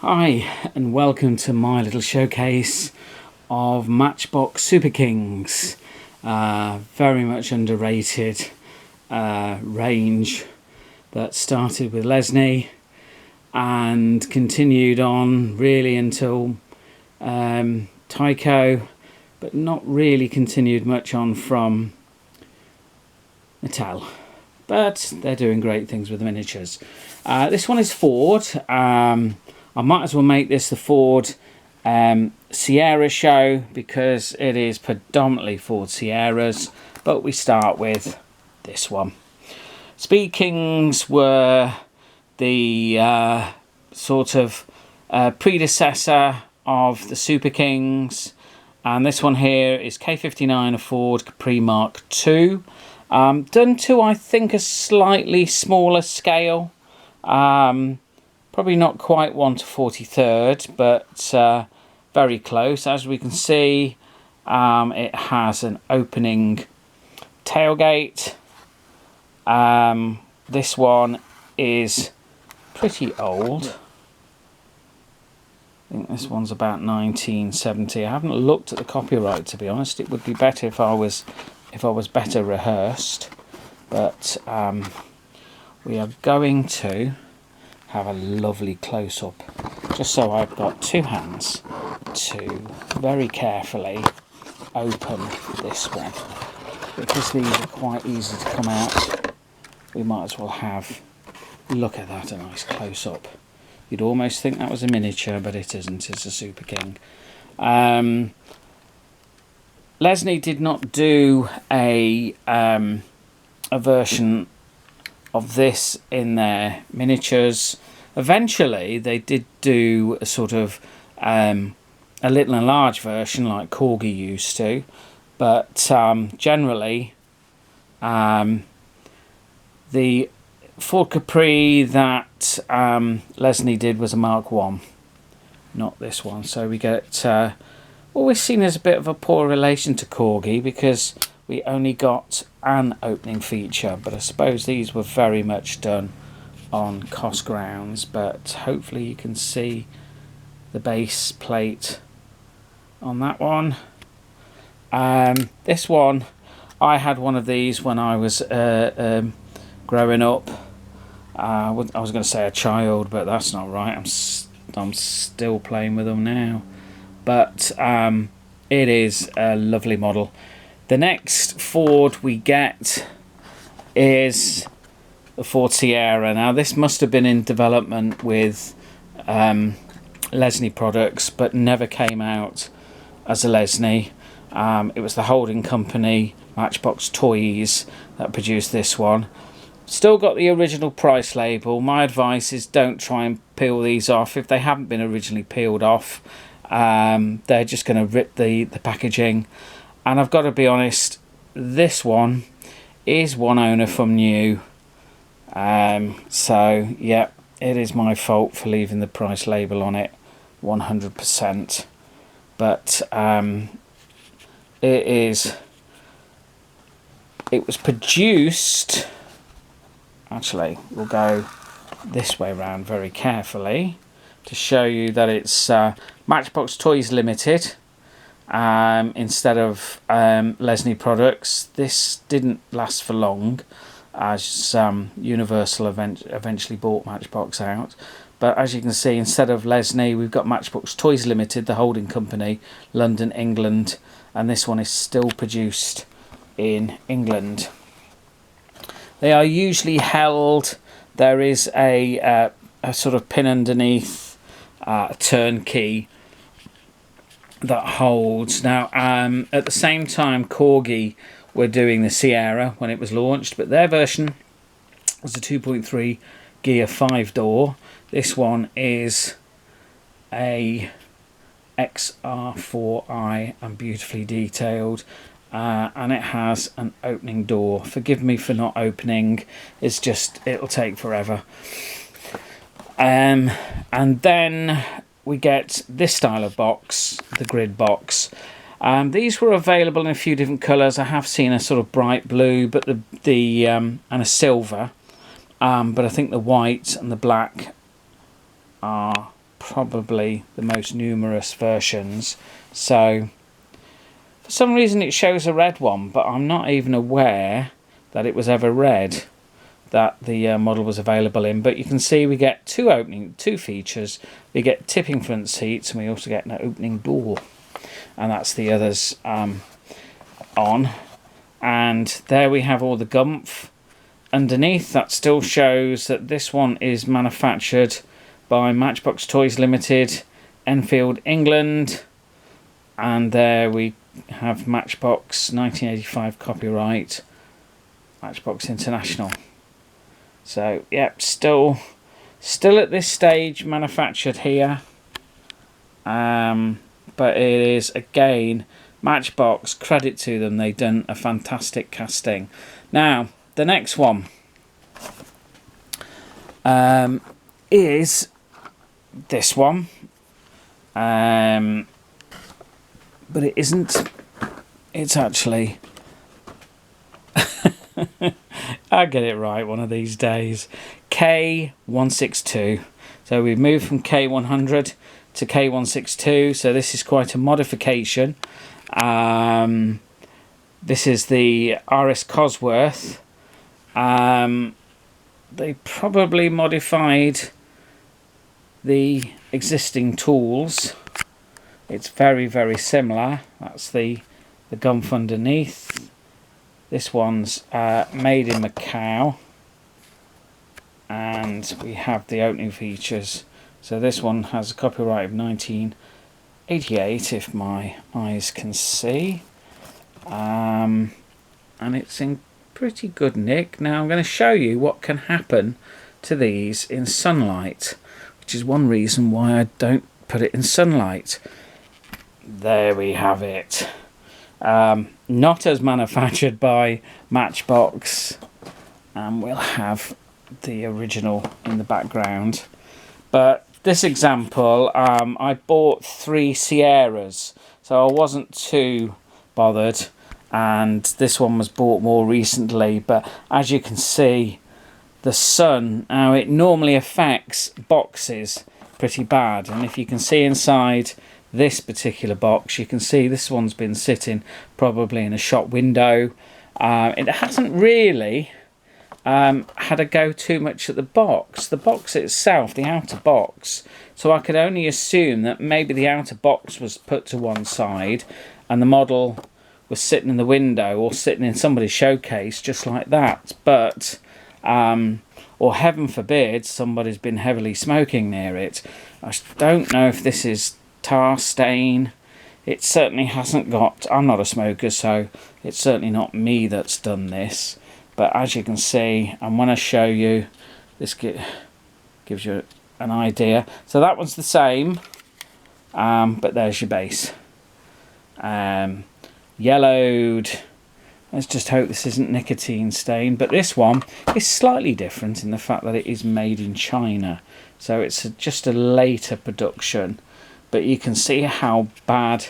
Hi and welcome to my little showcase of Matchbox Superkings. Very much underrated range that started with Lesney and continued on really until Tyco, but not really continued much on from Mattel. But they're doing great things with the miniatures. This one is Ford. I might as well make this the Ford Sierra show because it is predominantly Ford Sierras, but we start with this one. Speed Kings were the sort of predecessor of the Super Kings, and this one here is K59 of Ford Capri Mark II, done to I think a slightly smaller scale. Probably not quite 1/43rd, but very close. As we can see, it has an opening tailgate. This one is pretty old. I think this one's about 1970. I haven't looked at the copyright, to be honest. It would be better if I was better rehearsed. But we are going to have a lovely close-up, just so I've got two hands to very carefully open this one, because these are quite easy to come out. We might as well have, look at that, a nice close-up. You'd almost think that was a miniature, but it isn't. It's a Super King. Lesney did not do a version of this in their miniatures. Eventually they did do a sort of a little enlarged version like Corgi used to, but generally the Ford Capri that Lesney did was a Mark I, not this one. So we get always seen as a bit of a poor relation to Corgi because we only got an opening feature, but I suppose these were very much done on cost grounds. But hopefully you can see the base plate on that one. This one, I had one of these when I was growing up. I was going to say a child, but that's not right. I'm still playing with them now. But it is a lovely model. The next Ford we get is the Ford Sierra. Now this must have been in development with Lesney products, but never came out as a Lesney. It was the holding company, Matchbox Toys, that produced this one. Still got the original price label. My advice is don't try and peel these off. If they haven't been originally peeled off, they're just going to rip the packaging. And I've got to be honest, this one is one owner from new. So, yeah, it is my fault for leaving the price label on it 100%. But it was produced... Actually, we'll go this way around very carefully to show you that it's Matchbox Toys Limited. Instead of Lesney products. This didn't last for long, as Universal eventually bought Matchbox out. But as you can see, instead of Lesney, we've got Matchbox Toys Limited, the holding company, London, England, and this one is still produced in England. They are usually held. There is a sort of pin underneath, a turnkey that holds. Now at the same time Corgi were doing the Sierra when it was launched, but their version was a 2.3 gear 5-door. This one is a XR4i and beautifully detailed, and it has an opening door. Forgive me for not opening, it's just it'll take forever. And then we get this style of box, the grid box. These were available in a few different colours. I have seen a sort of bright blue, but and a silver. But I think the white and the black are probably the most numerous versions. So for some reason it shows a red one, but I'm not even aware that it was ever red that the model was available in. But you can see we get two features. We get tipping front seats, and we also get an opening door, and that's the others on. And there we have all the gumph underneath. That still shows that this one is manufactured by Matchbox Toys Limited, Enfield, England. And there we have Matchbox 1985 copyright, Matchbox International. So yep, still at this stage manufactured here, but it is, again, Matchbox, credit to them, they've done a fantastic casting. Now the next one is this one, but it isn't. It's actually I'll get it right one of these days. K162. So we've moved from K100 to K162. So this is quite a modification. This is the RS Cosworth. They probably modified the existing tools. It's very, very similar. That's the gumph underneath. This one's made in Macau, and we have the opening features. So this one has a copyright of 1988, if my eyes can see, and it's in pretty good nick. Now I'm going to show you what can happen to these in sunlight, which is one reason why I don't put it in sunlight. There we have it. Not as manufactured by Matchbox, and we'll have the original in the background. But this example, I bought 3 Sierras, so I wasn't too bothered, and this one was bought more recently. But as you can see, the sun, now it normally affects boxes pretty bad, and if you can see inside this particular box, you can see this one's been sitting probably in a shop window. It hasn't really had a go too much at the box itself, the outer box, so I could only assume that maybe the outer box was put to one side and the model was sitting in the window or sitting in somebody's showcase just like that. But or heaven forbid somebody's been heavily smoking near it. I don't know if this is tar stain. It certainly hasn't got, I'm not a smoker, so it's certainly not me that's done this. But as you can see, and when I show you, this gives you an idea. So that one's the same, but there's your base. Yellowed. Let's just hope this isn't nicotine stain. But this one is slightly different in the fact that it is made in China. So it's just a later production. But you can see how bad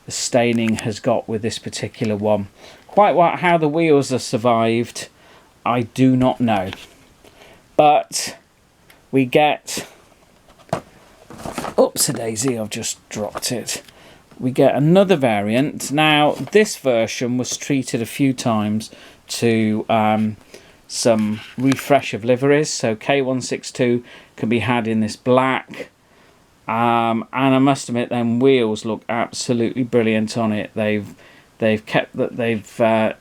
the staining has got with this particular one. Quite how the wheels are survived, I do not know. But we get... Oops-a-daisy, I've just dropped it. We get another variant. Now, this version was treated a few times to some refresh of liveries. So K162 can be had in this black. And I must admit, them wheels look absolutely brilliant on it. They've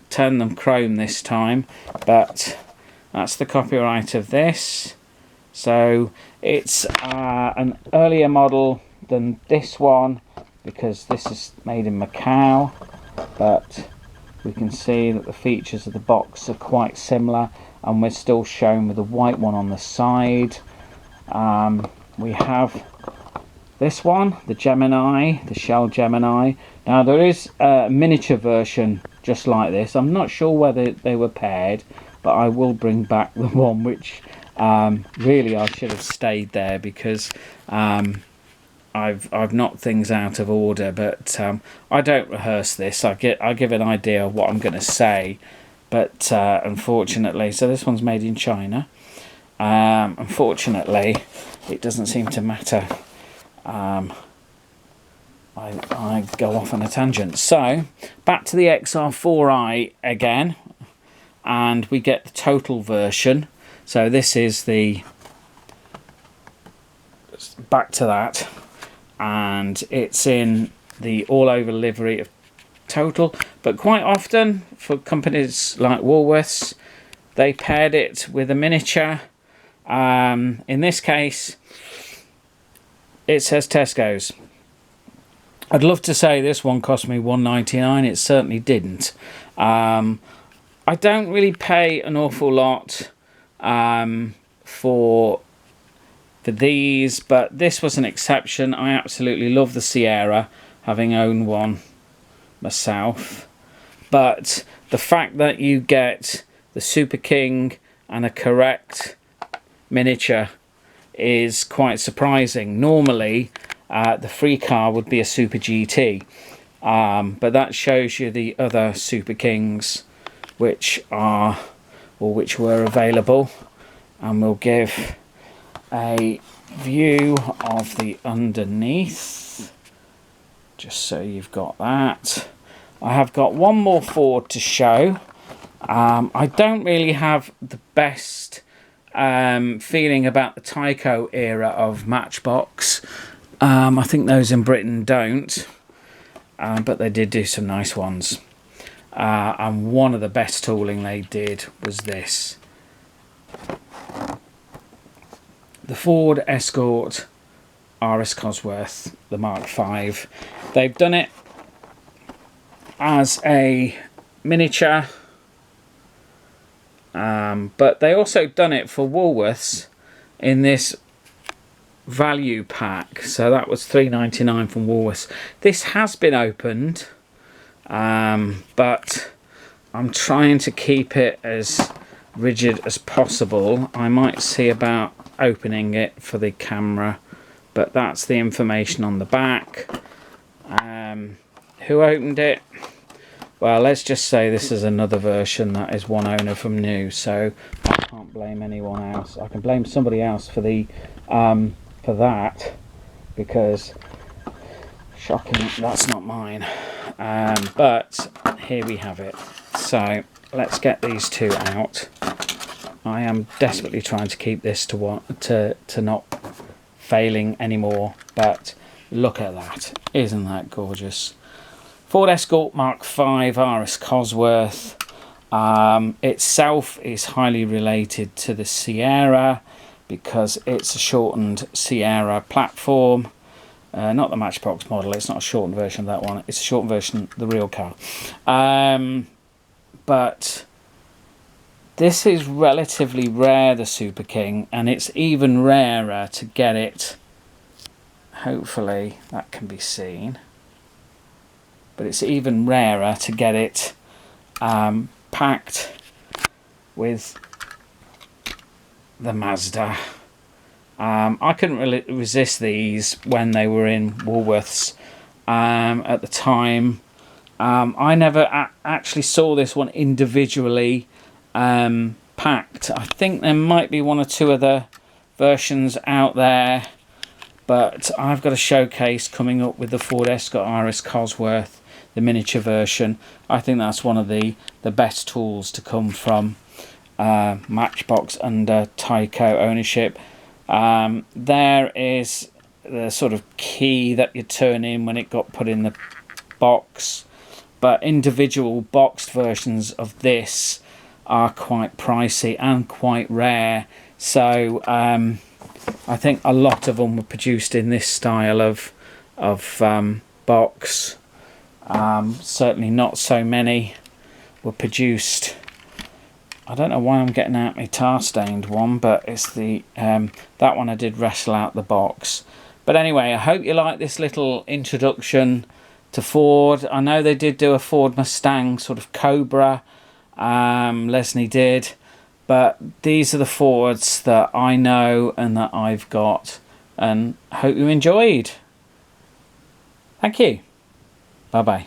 turned them chrome this time, but that's the copyright of this. So it's an earlier model than this one because this is made in Macau, but we can see that the features of the box are quite similar, and we're still shown with the white one on the side. We have this one, the Gemini, the Shell Gemini. Now there is a miniature version just like this. I'm not sure whether they were paired, but I will bring back the one which really I should have stayed there because I've knocked things out of order. But I don't rehearse this. I give an idea of what I'm going to say. But unfortunately, so this one's made in China. Unfortunately, it doesn't seem to matter I go off on a tangent. So back to the XR4i again, and we get the total version. So this is the, back to that, and it's in the all over livery of total, but quite often for companies like Woolworths, they paired it with a miniature. In this case, it says Tesco's. I'd love to say this one cost me $1.99. It certainly didn't. I don't really pay an awful lot for these, but this was an exception. I absolutely love the Sierra, having owned one myself. But the fact that you get the Super King and a correct miniature is quite surprising. Normally, the free car would be a Super GT, but that shows you the other Super Kings which are, or which were available, and we'll give a view of the underneath just so you've got that. I have got one more Ford to show. I don't really have the best feeling about the Tyco era of Matchbox. I think those in Britain don't, but they did do some nice ones. And one of the best tooling they did was this. The Ford Escort RS Cosworth, the Mark V. They've done it as a miniature, but they also done it for Woolworths in this value pack. So that was $3.99 from Woolworths. This has been opened, but I'm trying to keep it as rigid as possible. I might see about opening it for the camera, but that's the information on the back. Who opened it? Well, let's just say this is another version that is one owner from new, so I can't blame anyone else. I can blame somebody else for the for that, because shocking, that's not mine. But here we have it. So let's get these two out. I am desperately trying to keep this to not failing anymore, but look at that. Isn't that gorgeous? Ford Escort Mark V RS Cosworth. Itself is highly related to the Sierra because it's a shortened Sierra platform. Not the Matchbox model, it's not a shortened version of that one, it's a shortened version of the real car. But this is relatively rare, the Super King, and it's even rarer to get it. Hopefully that can be seen. But it's even rarer to get it packed with the Mazda. I couldn't really resist these when they were in Woolworths at the time. I never actually saw this one individually packed. I think there might be one or two other versions out there, but I've got a showcase coming up with the Ford Escort RS Cosworth, the miniature version. I think that's one of the best tools to come from Matchbox under Tyco ownership. There is the sort of key that you turn in when it got put in the box, but individual boxed versions of this are quite pricey and quite rare. So I think a lot of them were produced in this style of box. Certainly not so many were produced. I don't know why I'm getting out my tar stained one, but it's the that one I did wrestle out the box. But anyway, I hope you like this little introduction to Ford. I know they did do a Ford Mustang sort of Cobra, Lesney did, but these are the Fords that I know and that I've got, and hope you enjoyed. Thank you. Bye bye.